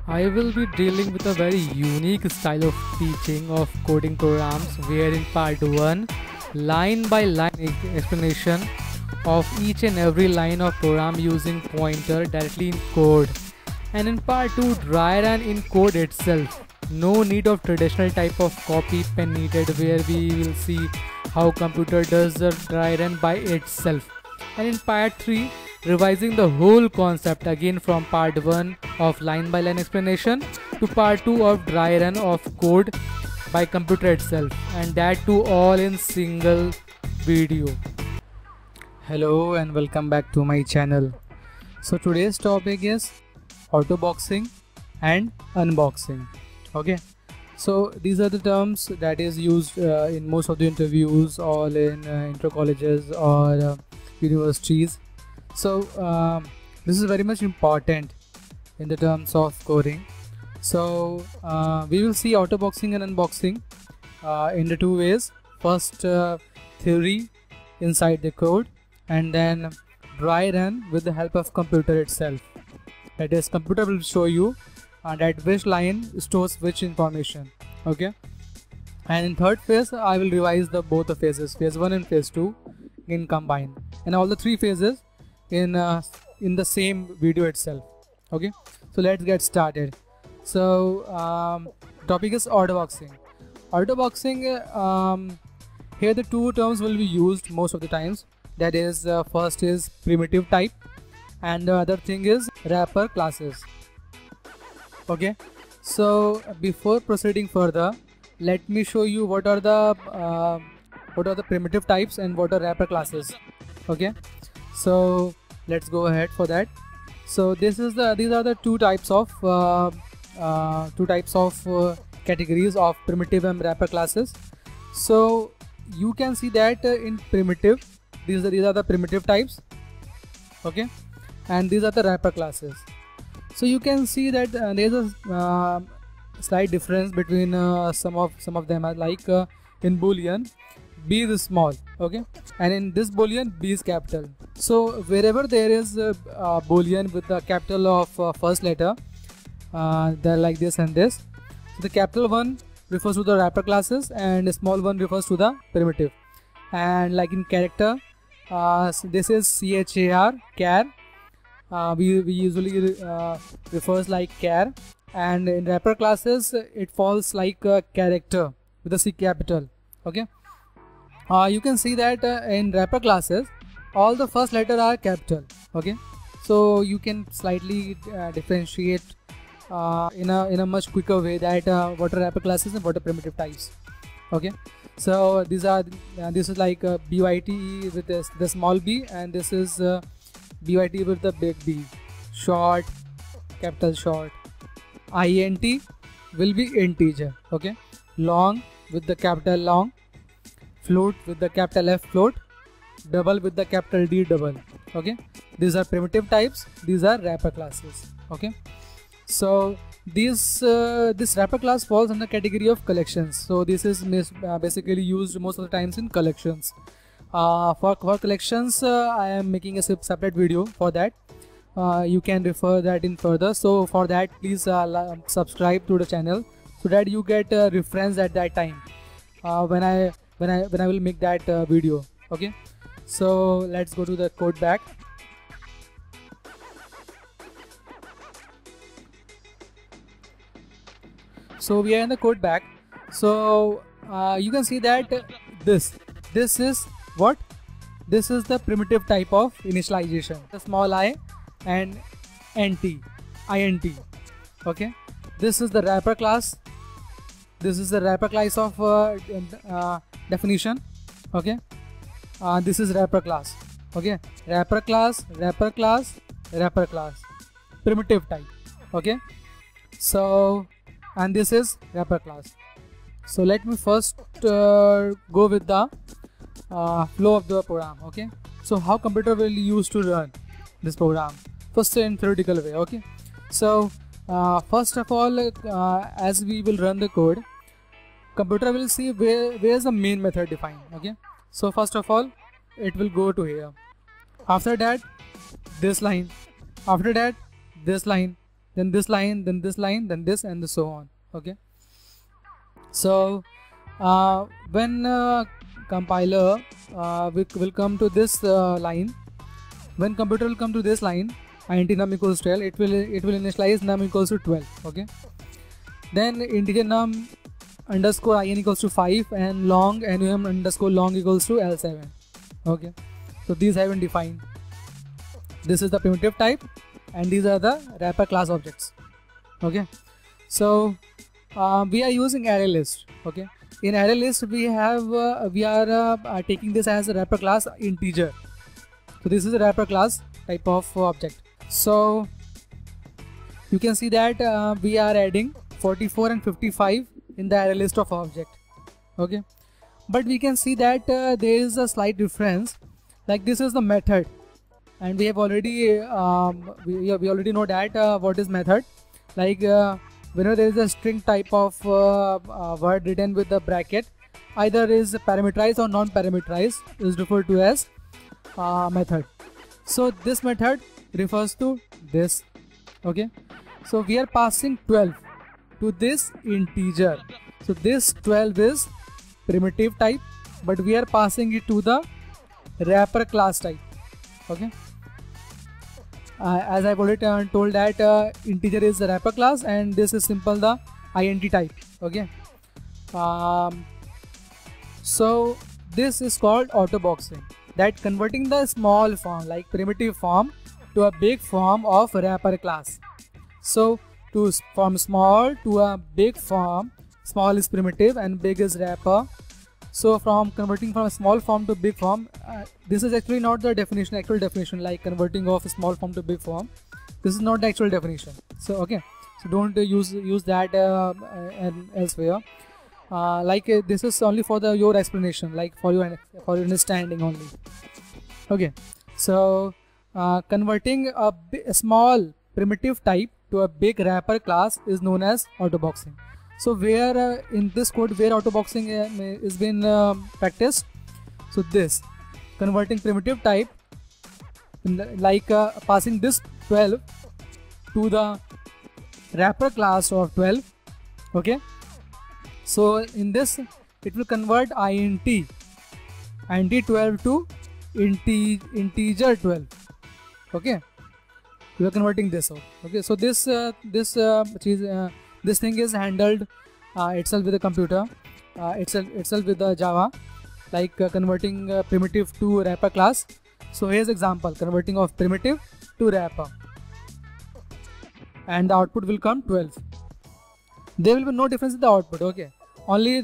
I will be dealing with a very unique style of teaching of coding programs, where in part 1, line by line explanation of each and every line of program using pointer directly in code, and in part 2, dry run in code itself. No need of traditional type of copy pen needed, where we will see how computer does the dry run by itself. And in part 3, revising the whole concept again from part 1 of line by line explanation to part 2 of dry run of code by computer itself, and that too all in single video. Hello and welcome back to my channel. So today's topic is autoboxing and unboxing. Okay, so these are the terms that is used in most of the interviews, all in inter colleges or universities. So this is very much important in the terms of coding. So we will see autoboxing and unboxing in the two ways. First, theory inside the code, and then dry run with the help of computer itself. That is, computer will show you that which line stores which information. Okay, and in third phase I will revise the both the phases, phase 1 and phase 2 in combine, and all the three phases in the same video itself. Okay, so let's get started. So topic is autoboxing. Here the two terms will be used most of the times. That is, first is primitive type, and the other thing is wrapper classes. Okay, so before proceeding further, let me show you what are the primitive types and what are wrapper classes. Okay, so let's go ahead for that. So these are the two types of categories of primitive and wrapper classes. So you can see that in primitive, these are the primitive types. Okay, and these are the wrapper classes. So you can see that there's a slight difference between some of them, like in boolean b is small, okay, and in this boolean b is capital. So wherever there is a boolean with the capital of first letter, they're like this and this. So the capital one refers to the wrapper classes and the small one refers to the primitive. And like in character, so this is char, we usually refers like char, and in wrapper classes it falls like character with a C capital. Okay, you can see that in wrapper classes all the first letter are capital. Okay, so you can slightly differentiate in a much quicker way that what are wrapper classes and what are primitive types. Okay, so this is like BYT with the small b, and this is BYT with the big B. Short, capital short. INT will be integer. Okay, long with the capital long. Float with the capital F float. Double with the capital D double. Okay, these are primitive types, these are wrapper classes. Okay, so this wrapper class falls under category of collections. So this is basically used most of the times in collections. For collections, I am making a separate video for that. You can refer that in further. So for that, please subscribe to the channel so that you get a reference at that time when I will make that video. Okay, so let's go to the code back. So we are in the code back. So you can see that this is what? This is the primitive type of initialization. The small I and int. Okay, this is the wrapper class. This is the wrapper class of definition. Okay, this is wrapper class. Okay, wrapper class, primitive type. Okay, so and this is wrapper class. So let me first go with the flow of the program. Okay, so how computer will use to run this program? First, in theoretical way. Okay, so first of all, as we will run the code, computer will see where is the main method defined. Okay, so first of all it will go to here. After that this line, after that this line, then this line, then this line, then this, and so on. Okay. So when compiler will come to this line, when computer will come to this line, int num equals 12, it will initialize num equals to 12. Okay. Then integer num underscore in equals to 5 and long num underscore long equals to L7. Okay. So these have been defined. This is the primitive type, and these are the wrapper class objects. Okay. So we are using array list. Okay. In array list we are taking this as a wrapper class integer. So this is a wrapper class type of object. So you can see that we are adding 44 and 55 in the array list of object. Okay. But we can see that there is a slight difference. Like this is the method, and we have already we already know that what is method. Like whenever there is a string type of word written with the bracket, either is parameterized or non-parameterized, is referred to as method. So this method refers to this. Okay. So we are passing 12 to this integer. So this 12 is primitive type, but we are passing it to the wrapper class type. Okay. As I've already told that integer is the wrapper class, and this is simple the int type. Okay. So this is called autoboxing, that converting the small form like primitive form to a big form of wrapper class. So from small to a big form, small is primitive and big is wrapper. So from converting from a small form to big form, this is actually not the definition, actual definition, like converting of a small form to big form. This is not the actual definition. So okay, so don't use that elsewhere. This is only for your explanation, like for your understanding only. Okay, so converting a small primitive type to a big wrapper class is known as autoboxing. So where in this code where autoboxing is been practiced, so this converting primitive type passing this 12 to the wrapper class of 12. Okay. So in this it will convert int 12 to integer 12. Okay. We are converting this out. Okay. So this thing is handled itself with the computer, itself with the Java, like converting primitive to wrapper class. So here's example, converting of primitive to wrapper, and the output will come 12. There will be no difference in the output. Okay, only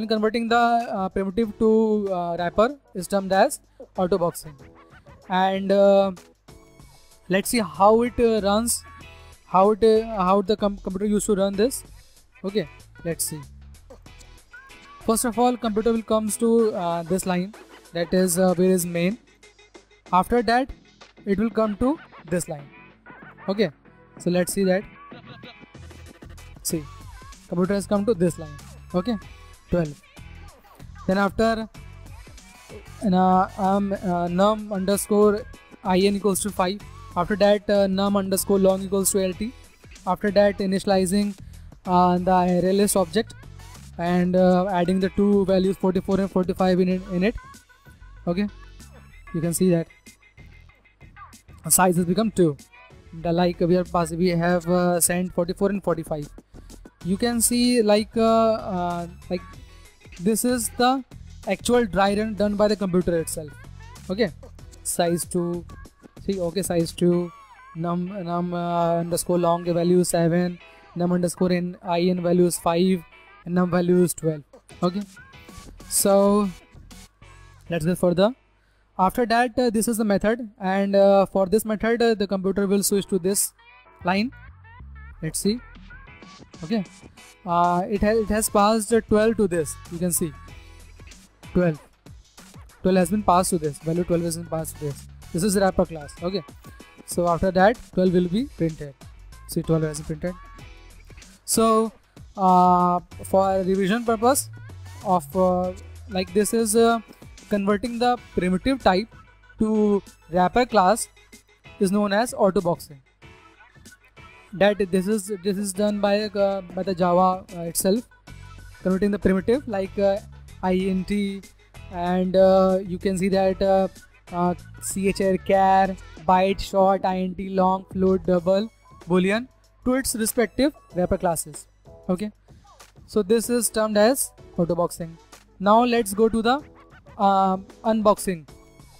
converting the primitive to wrapper is termed as autoboxing. And let's see how it runs, how the computer used to run this. Okay, let's see. First of all, computer will comes to this line, that is where is main. After that it will come to this line. Okay, so let's see that. See, computer has come to this line. Okay, 12. Then after num underscore in equals to 5. After that num underscore long equals to LT. After that initializing the array list object and adding the two values 44 and 45 in it. Okay, you can see that size has become 2. Like we have sent 44 and 45. You can see like this is the actual dry run done by the computer itself. Okay, size 2. See, okay, size 2, num underscore long value 7, num underscore in value is 5, and num value is 12. Okay, so let's go further. After that this is the method, and for this method the computer will switch to this line. Let's see. Okay, it has passed 12 to this. You can see 12 has been passed to this value. 12 has been passed to this. This is wrapper class. Okay, so after that 12 will be printed. See, 12 has been printed. So for revision purpose of like this is converting the primitive type to wrapper class is known as autoboxing. that this is done by the Java itself, converting the primitive like int, and you can see that char, char, byte, short, int, long, float, double, boolean to its respective wrapper classes. Okay, so this is termed as autoboxing. Now let's go to the unboxing.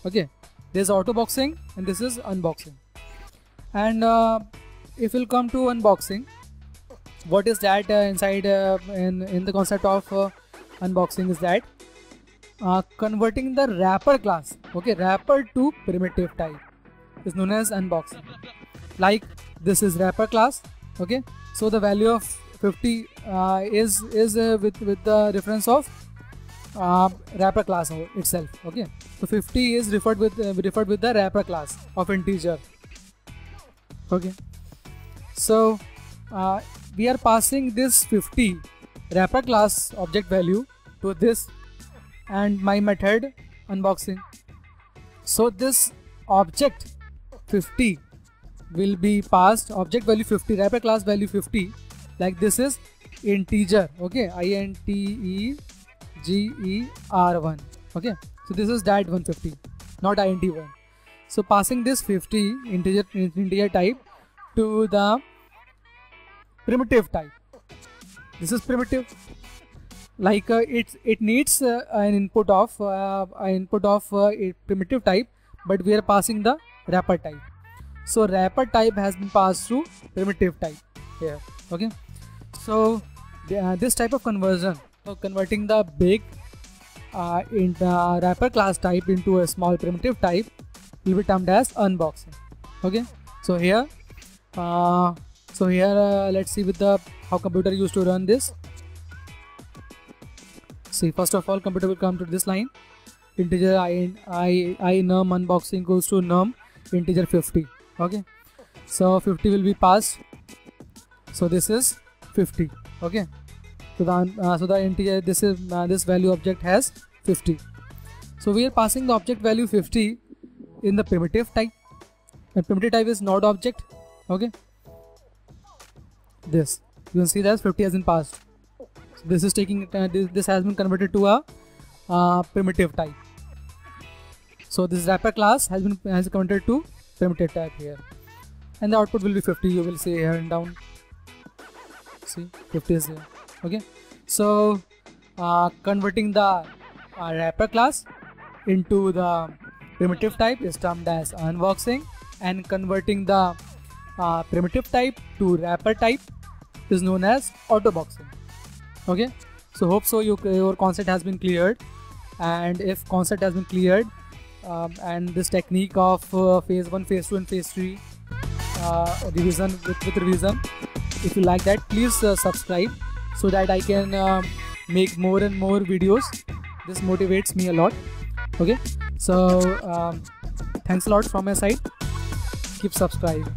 Okay, there's autoboxing and this is unboxing. And if we'll come to unboxing, what is that inside in the concept of unboxing is that converting the wrapper class, okay, wrapper to primitive type is known as unboxing. Like this is wrapper class, okay, so the value of 50 is with the reference of wrapper class itself. Okay, so 50 is referred with the wrapper class of integer. Okay, so we are passing this 50 wrapper class object value to this and my method unboxing. So this object 50 will be passed, object value 50, wrapper class value 50, like this is integer. Okay, integer1. Okay, so this is that 150, not int1. So passing this 50 integer type to the primitive type. This is primitive. Like it needs an input of a primitive type, but we are passing the wrapper type. So wrapper type has been passed to primitive type here. Okay, so this type of conversion, so converting the big in the wrapper class type into a small primitive type, will be termed as unboxing. Okay, so here let's see with the how computer used to run this. See, first of all, computer will come to this line, integer I num unboxing goes to num integer 50. Okay, so 50 will be passed, so this is 50. Okay, so the integer, this value object has 50, so we are passing the object value 50 in the primitive type, and primitive type is not object. Okay, this you can see that 50 has been passed. So this is taking this has been converted to a primitive type. So this wrapper class has converted to primitive type here, and the output will be 50. You will see here and down. See, 50 is here. Okay, so converting the wrapper class into the primitive type is termed as unboxing, and converting the primitive type to wrapper type is known as autoboxing. Okay, so hope so your concept has been cleared, and if concept has been cleared and this technique of phase 1, phase 2 and phase 3 revision with revision, if you like that, please subscribe so that I can make more and more videos. This motivates me a lot. Okay, so thanks a lot from my side. Keep subscribing.